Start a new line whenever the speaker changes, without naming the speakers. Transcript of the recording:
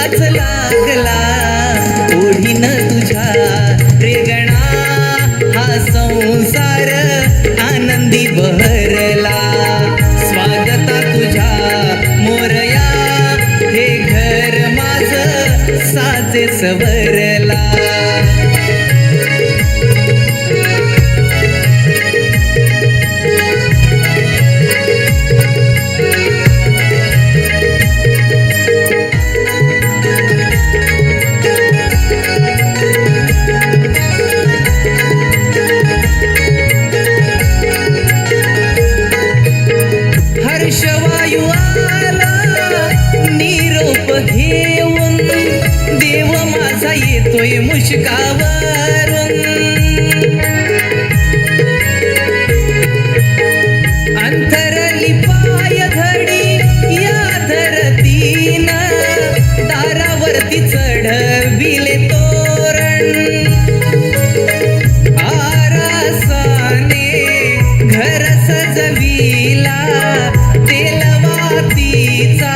वाच लागला ओढीन तुझ्या रेगणा हा संसार आनंदी बहरला स्वागता तुझ्या मोरया हे घर माझं साजे सवरला हर्षवायू आला निरोप घेऊन देव माझा येतोय मुशकावरून अंतरली पाय धडी या धरतीन दारावरती चढविले तोरण आरासाने घर सजविला तेलवातीचा